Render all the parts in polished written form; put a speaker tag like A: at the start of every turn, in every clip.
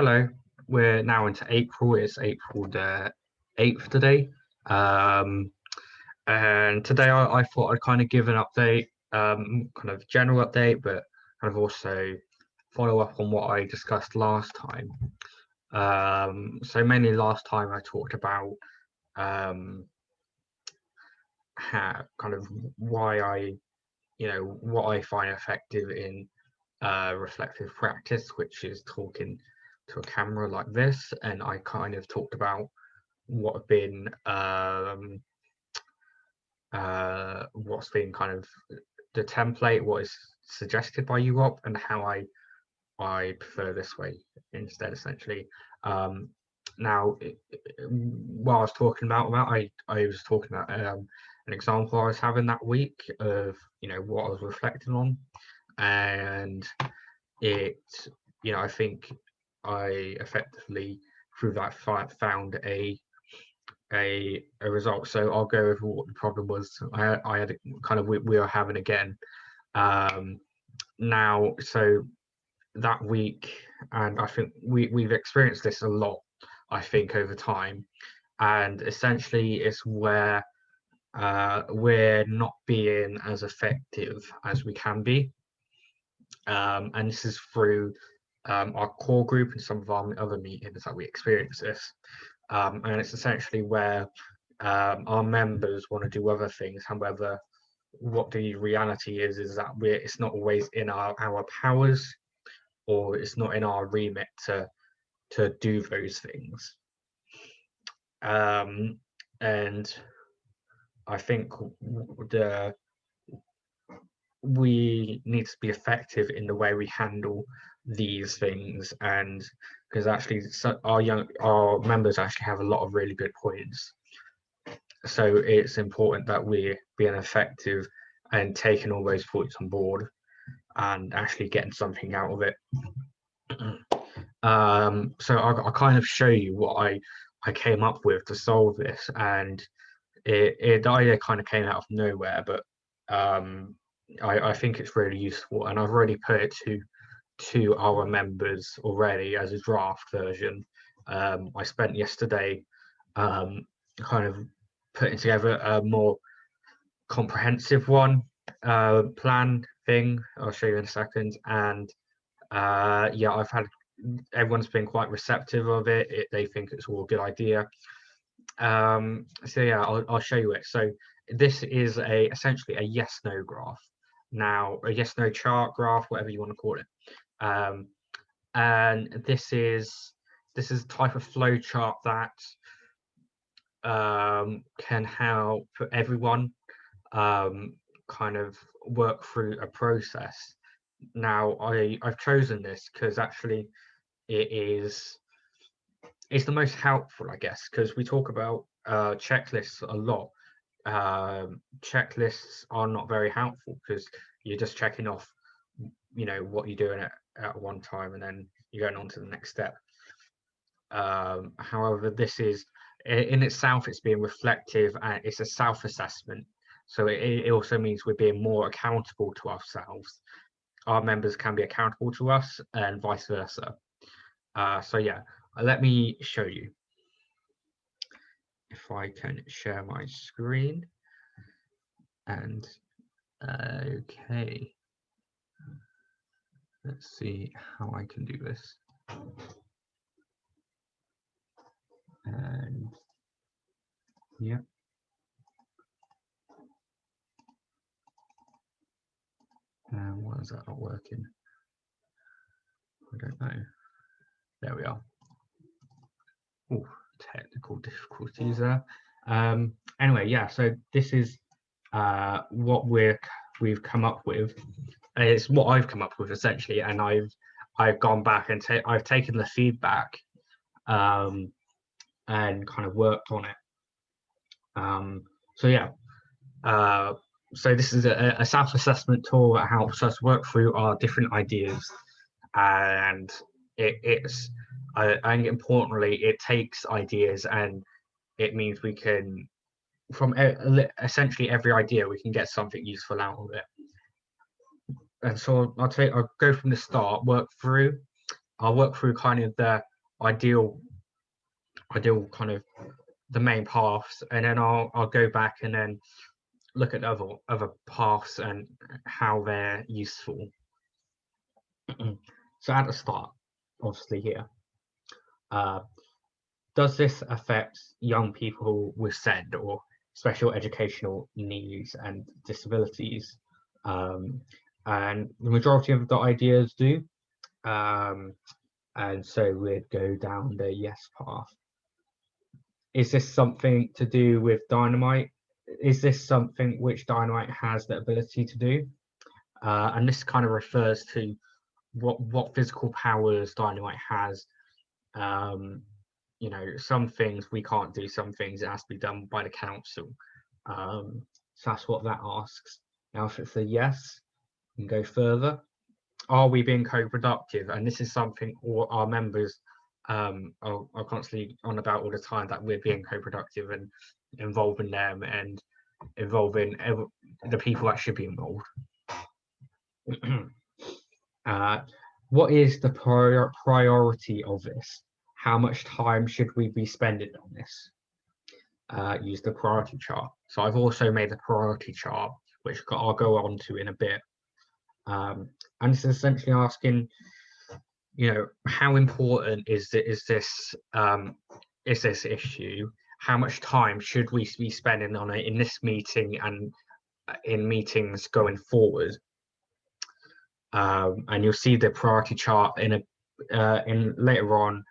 A: Hello, we're now into April. It's April the 8th today. Um, and today I thought I'd kind of give an update, kind of general update, but kind of also follow up on what I discussed last time. So mainly last time I talked about um, how kind of why what I find effective in reflective practice, which is talking to a camera like this. And I kind of talked about what have been what's been kind of the template, what is suggested by UOP, and how I prefer this way instead, essentially. Now, while I was talking about that, I was talking about an example I was having that week of what I was reflecting on, and it I think I effectively through that found a result. So I'll go over what the problem was. I had kind of we are having again now. So that week, and I think we've experienced this a lot, I think, over time, and essentially it's where we're not being as effective as we can be, and this is through our core group and some of our other meetings that we experience this. And it's essentially where our members want to do other things. However, what the reality is that it's not always in our powers, or it's not in our remit to do those things. And I think we need to be effective in the way we handle these things, and because actually our members actually have a lot of really good points, so it's important that we're being effective and taking all those points on board and actually getting something out of it. So I'll kind of show you what I came up with to solve this, and the idea kind of came out of nowhere, but I think it's really useful, and I've already put it to our members already as a draft version. I spent yesterday kind of putting together a more comprehensive one plan thing. I'll show you in a second. And yeah, everyone's been quite receptive of it. They think it's all a good idea. So yeah, I'll show you it. So this is essentially a yes/no graph. Now, a yes/no chart graph, whatever you want to call it. And this is a type of flow chart that can help everyone kind of work through a process. Now, I've chosen this because actually it's the most helpful, I guess, because we talk about checklists a lot. Checklists are not very helpful because you're just checking off, what you're doing at one time, and then you're going on to the next step. However, this is in itself, it's being reflective, and it's a self-assessment. So it also means we're being more accountable to ourselves. Our members can be accountable to us, and vice versa. So yeah, let me show you. If I can share my screen. And okay, let's see how I can do this. And yeah. And why is that not working? I don't know. There we are. Oh, technical difficulties there. Anyway, yeah, so this is what we've come up with. It's what I've come up with essentially, and I've gone back and I've taken the feedback and kind of worked on it. So yeah, so this is a self-assessment tool that helps us work through our different ideas, and I think importantly, it takes ideas, and it means we can, from essentially every idea, we can get something useful out of it. And so I'll go from the start, I'll work through kind of ideal kind of the main paths, and then I'll go back and then look at other paths and how they're useful. So at the start, obviously here, does this affect young people with SEND or special educational needs and disabilities? And the majority of the ideas do. And so we'd go down the yes path. Is this something to do with Dynamite? Is this something which Dynamite has the ability to do? And this kind of refers to what physical powers Dynamite has. You know, some things we can't do, some things it has to be done by the council. So that's what that asks. Now, if it's a yes, we can go further. Are we being co-productive? And this is something all our members are constantly on about all the time, that we're being co-productive and involving them and involving the people that should be involved. What is the priority of this? How much time should we be spending on this? Use the priority chart. So I've also made the priority chart, which I'll go on to in a bit. And it's essentially asking, you know, how important is this issue? How much time should we be spending on it in this meeting and in meetings going forward? And you'll see the priority chart in later on,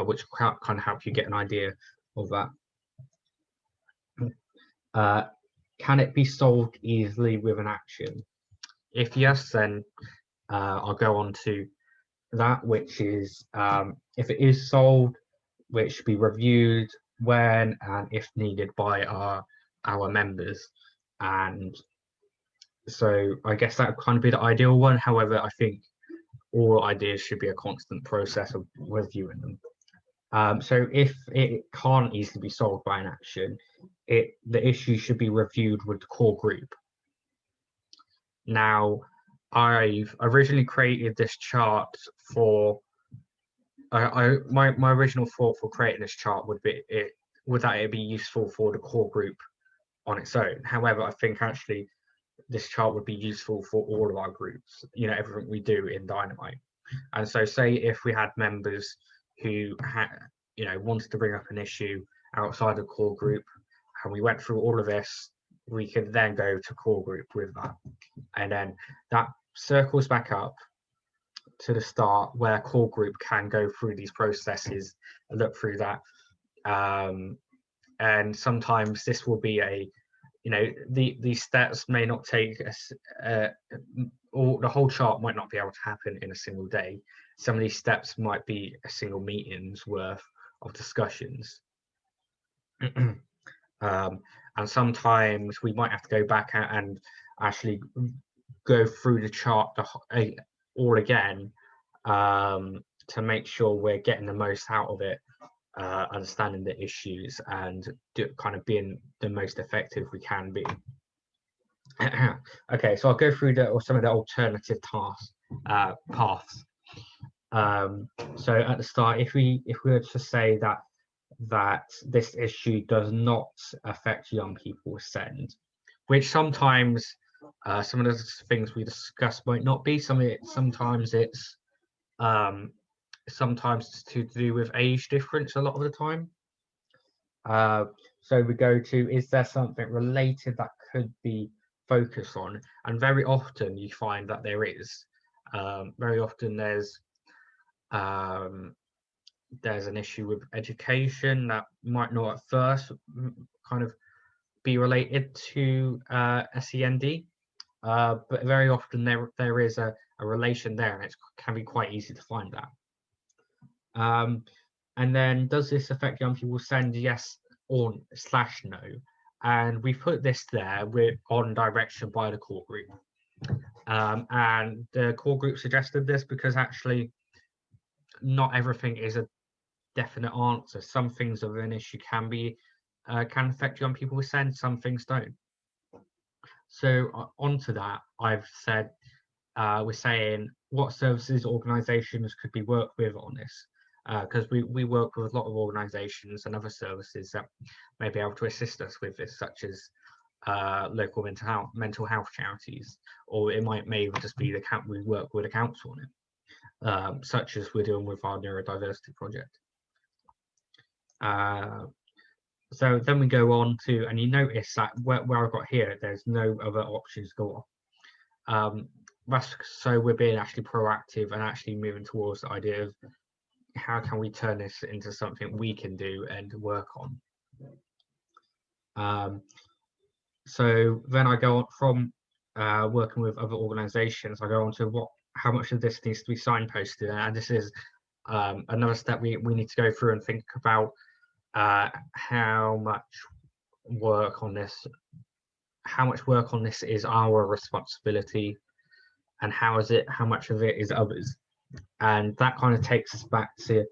A: which will kind of help you get an idea of that. Can it be solved easily with an action? If yes, then I'll go on to that, which is if it is solved, which should be reviewed when and if needed by our members. And so I guess that would kind of be the ideal one. However, I think all ideas should be a constant process of reviewing them. So if it can't easily be solved by an action, the issue should be reviewed with the core group. Now, I've originally created this chart for my original thought for creating this chart would be that it be useful for the core group on its own. However, I think actually this chart would be useful for all of our groups, you know, everything we do in Dynamite. And so say if we had members who you know, wanted to bring up an issue outside the core group, and we went through all of this, we could then go to core group with that. And then that circles back up to the start where core group can go through these processes and look through that. And sometimes this will be you know, these steps may not take or the whole chart might not be able to happen in a single day. Some of these steps might be a single meeting's worth of discussions. And sometimes we might have to go back and actually go through the chart all again to make sure we're getting the most out of it, understanding the issues and kind of being the most effective we can be. Okay, so I'll go through some of the alternative paths. So at the start, if we were to say that this issue does not affect young people with SEND, which sometimes some of the things we discuss might not be. Sometimes it's to do with age difference a lot of the time. So we go to, is there something related that could be focused on? And very often you find that there is. Very often there's an issue with education that might not at first kind of be related to SEND, but very often there is a relation there, and it can be quite easy to find that. And then, does this affect young people? SEND, yes or /no. And we put this there on direction by the core group. And the core group suggested this because actually not everything is a definite answer. Some things of an issue can affect young people with SEND, some things don't. So onto that, I've said we're saying what services organisations could be worked with on this. because we work with a lot of organisations and other services that may be able to assist us with this, such as local mental health charities, or it may even just be we work with a council on it, such as we're doing with our neurodiversity project. So then we go on to, and you notice that where I've got here, there's no other options go on. So we're being actually proactive and actually moving towards the idea of how can we turn this into something we can do and work on. So then I go on from working with other organisations, I go on to how much of this needs to be signposted, and this is another step we need to go through and think about how much work on this is our responsibility, and how much of it is others. And that kind of takes us back to,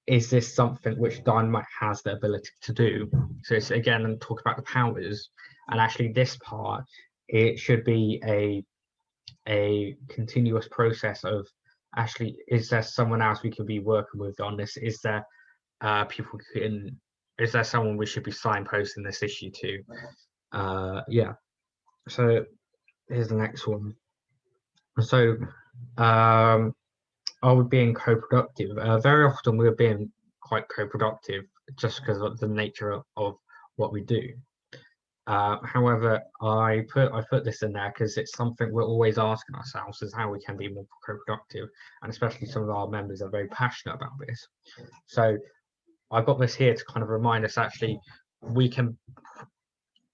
A: is this something which Dynamite has the ability to do? So it's again, and talk about the powers, and actually this part, it should be a continuous process of actually, is there someone else we can be working with on this? Is there is there someone we should be signposting this issue to? Yeah. So here's the next one. So are we being co-productive? Very often we're being quite co-productive just because of the nature of what we do. However, I put this in there because it's something we're always asking ourselves, is how we can be more co-productive, and especially some of our members are very passionate about this. So I've got this here to kind of remind us, actually, we can,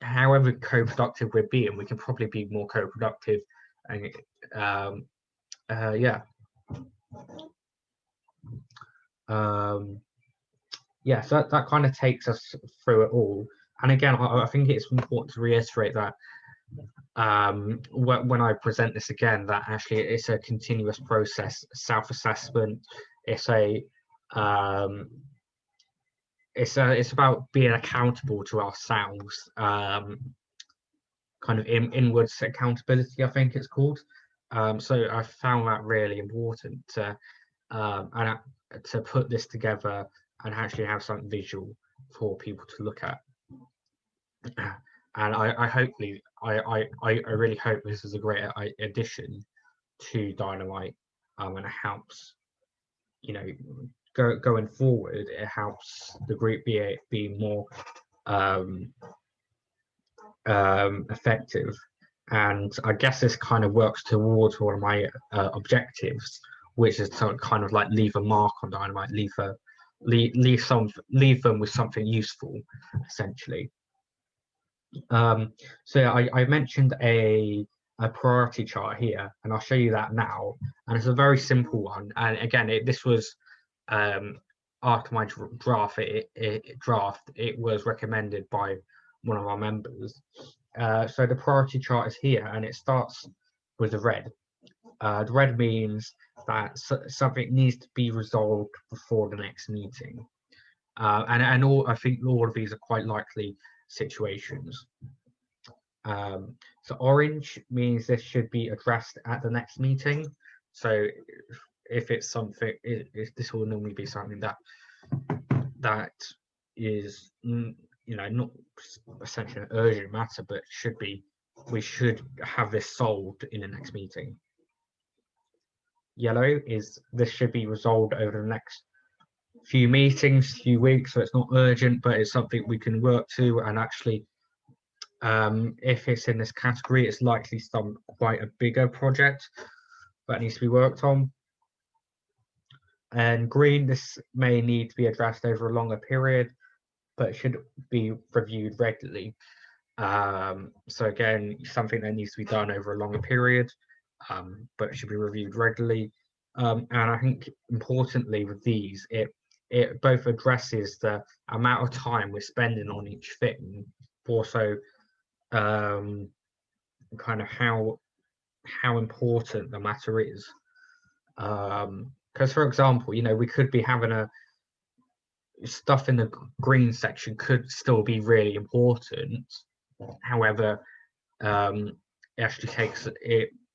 A: however co-productive we're being, we can probably be more co-productive. And yeah. Yeah, so that kind of takes us through it all. And again, I think it's important to reiterate that when I present this again, that actually it's a continuous process, self-assessment. It's about being accountable to ourselves, kind of inwards accountability, I think it's called. So I found that really important to put this together and actually have something visual for people to look at. And I really hope this is a great addition to Dynamite, and it helps, you know, going forward, it helps the group be more effective. And I guess this kind of works towards one of my objectives, which is to kind of like leave a mark on Dynamite, leave them with something useful, essentially. So yeah, I mentioned a priority chart here, and I'll show you that now. And it's a very simple one. And again, this was after my draft. It was recommended by one of our members. So the priority chart is here, and it starts with the red. The red means that something needs to be resolved before the next meeting. And I think all of these are quite likely situations. So orange means this should be addressed at the next meeting. So if it's something, this will normally be something that is, you know, not essentially an urgent matter, but we should have this solved in the next meeting. Yellow is this should be resolved over the next few meetings, few weeks, so it's not urgent, but it's something we can work to. And actually, if it's in this category, it's likely quite a bigger project that needs to be worked on. And green, this may need to be addressed over a longer period, but it should be reviewed regularly. So again, something that needs to be done over a longer period, but it should be reviewed regularly. And I think importantly with these, it both addresses the amount of time we're spending on each thing, but also kind of how important the matter is. Because for example, you know, we could be having stuff in the green section could still be really important. However, it actually takes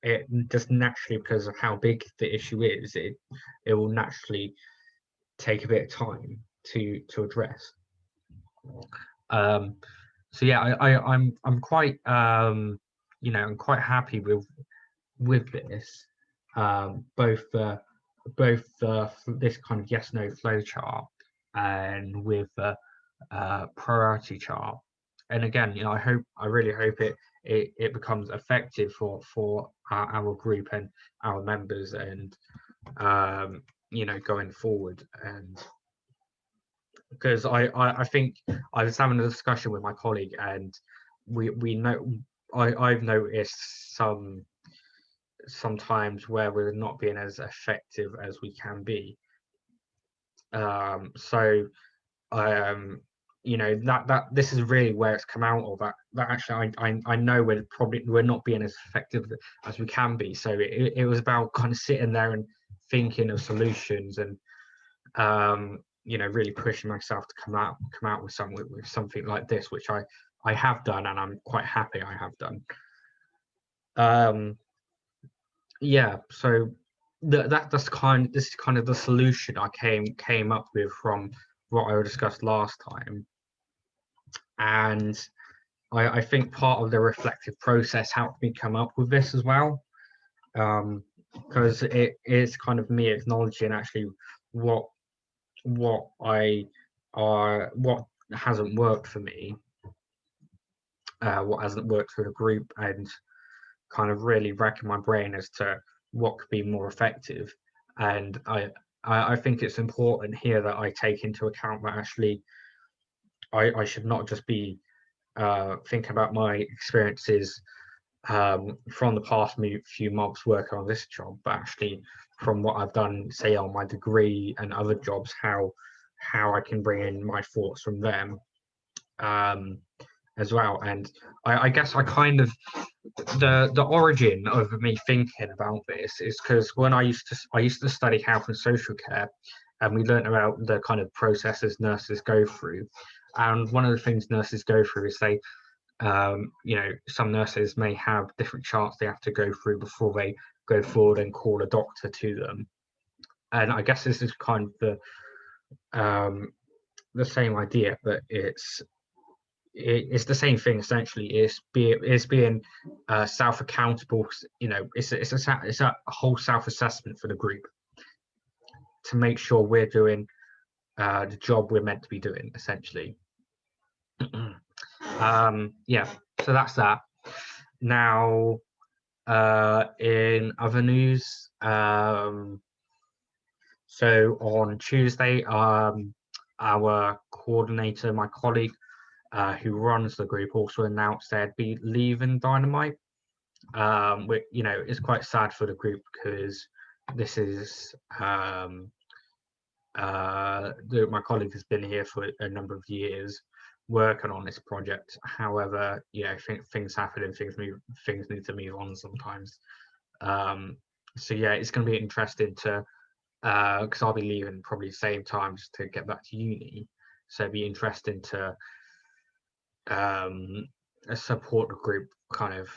A: it just naturally, because of how big the issue is, it will naturally take a bit of time to address. So yeah, I'm quite you know, I'm quite happy with this, both this kind of yes no flow chart and with the priority chart. And again, you know, I really hope it becomes effective for our group and our members, and you know, going forward. And because I think I was having a discussion with my colleague, and we know I've noticed sometimes where we're not being as effective as we can be. So you know, that this is really where it's come out of, that actually I know we're not being as effective as we can be. So it was about kind of sitting there and thinking of solutions, and you know, really pushing myself to come out with something like this, which I have done, and I'm quite happy I have done. Yeah, so this is kind of the solution I came up with from what I discussed last time. And I think part of the reflective process helped me come up with this as well, because it is kind of me acknowledging actually what hasn't worked for me, what hasn't worked for the group, and kind of really racking my brain as to what could be more effective. And I think it's important here that I take into account that actually I should not just be thinking about my experiences from the past few months working on this job, but actually from what I've done, say on my degree and other jobs, how I can bring in my thoughts from them as well. And I guess I kind of the origin of me thinking about this is because when I used to study health and social care, and we learned about the kind of processes nurses go through. And one of the things nurses go through is they you know, some nurses may have different charts they have to go through before they go forward and call a doctor to them. And I guess this is kind of the same idea, but it's the same thing essentially. It's being self accountable. You know, it's a whole self assessment for the group to make sure we're doing the job we're meant to be doing, essentially. Yeah, so that's that. Now, in other news, so on Tuesday, our coordinator, my colleague, who runs the group, also announced they'd be leaving Dynamite. Which, you know, is quite sad for the group, because this is my colleague has been here for a number of years working on this project. However, you know, things happen and things need to move on sometimes. So yeah, it's going to be interesting to because I'll be leaving probably the same time just to get back to uni. So it'd be interesting to support the group kind of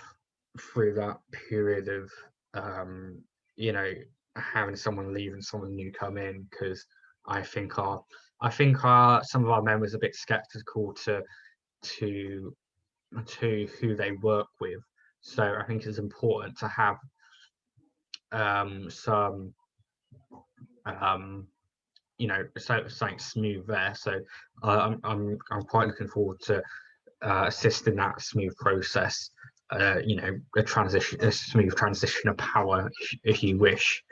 A: through that period of you know, having someone leave and someone new come in, because I think some of our members are a bit skeptical to who they work with. So I think it's important to have some you know, something smooth there. So I'm quite looking forward to assisting that smooth process. You know, a smooth transition of power, if you wish.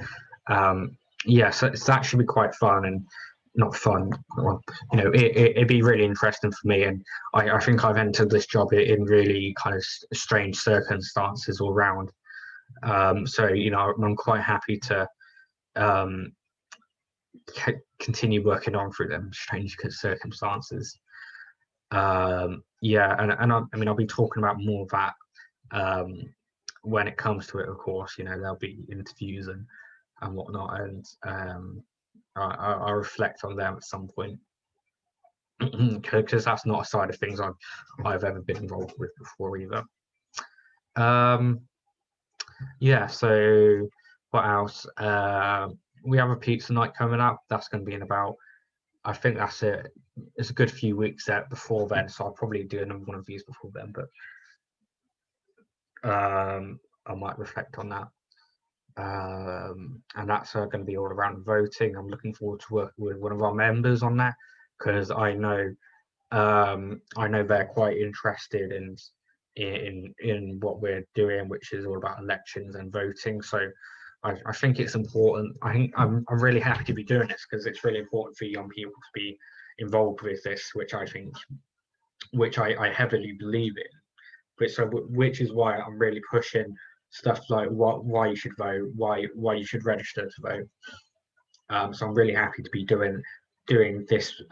A: Yeah, so that should be quite fun, and not fun. Well, you know, it'd be really interesting for me, and I think I've entered this job in really kind of strange circumstances all round. So you know, I'm quite happy to continue working on through them strange circumstances. Yeah, and I mean, I'll be talking about more of that when it comes to it. Of course, you know, there'll be interviews and whatnot, and I'll reflect on them at some point, because that's not a side of things I've ever been involved with before either. Yeah, so what else? we have a pizza night coming up. That's going to be in about, I think that's it. It's a good few weeks out before then, so I'll probably do another one of these before then. But I might reflect on that. And that's going to be all around voting. I'm looking forward to working with one of our members on that, because I know they're quite interested in what we're doing, which is all about elections and voting. So I think it's important. I'm really happy to be doing this, because it's really important for young people to be involved with this, which I heavily believe in. Which is why I'm really pushing stuff like why you should vote, why you should register to vote. So I'm really happy to be doing this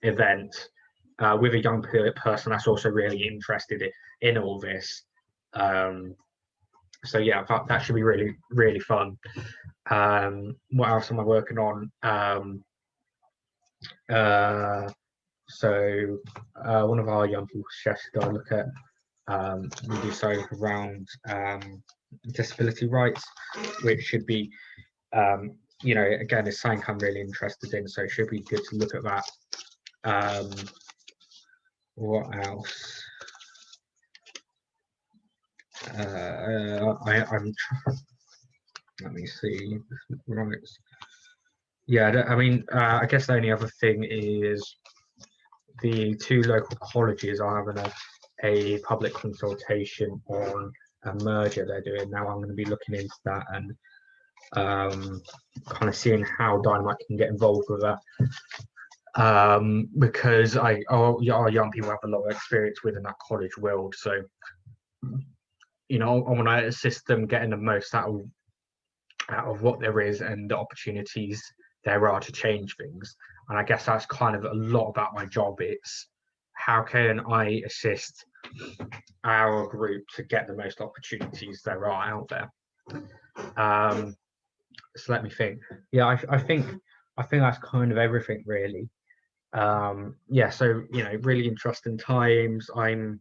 A: event with a young person that's also really interested in all this. So yeah, that should be really, really fun. What else am I working on? So one of our young people suggested I look at we do so around disability rights, which should be, again, it's something I'm really interested in, so it should be good to look at that. What else? Let me see. Right. Yeah, I mean, I guess the only other thing is the 2 local colleges are having a public consultation on a merger they're doing now. I'm going to be looking into that and kind of seeing how Dynamite can get involved with that, because our young people have a lot of experience within that college world. So, I want to assist them getting the most out of what there is and the opportunities there are to change things. And I guess that's kind of a lot about my job. It's how can I assist our group to get the most opportunities there are out there. So let me think. Yeah, I think that's kind of everything really. Yeah, so really interesting times. I'm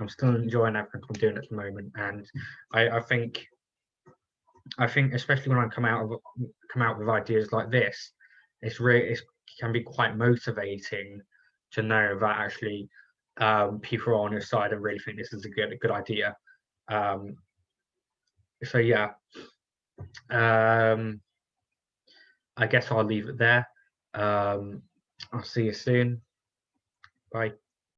A: still enjoying everything I'm doing at the moment, and I think especially when I come out with ideas like this, it can be quite motivating to know that actually people are on your side and really think this is a good idea. So yeah, I guess I'll leave it there. I'll see you soon. Bye.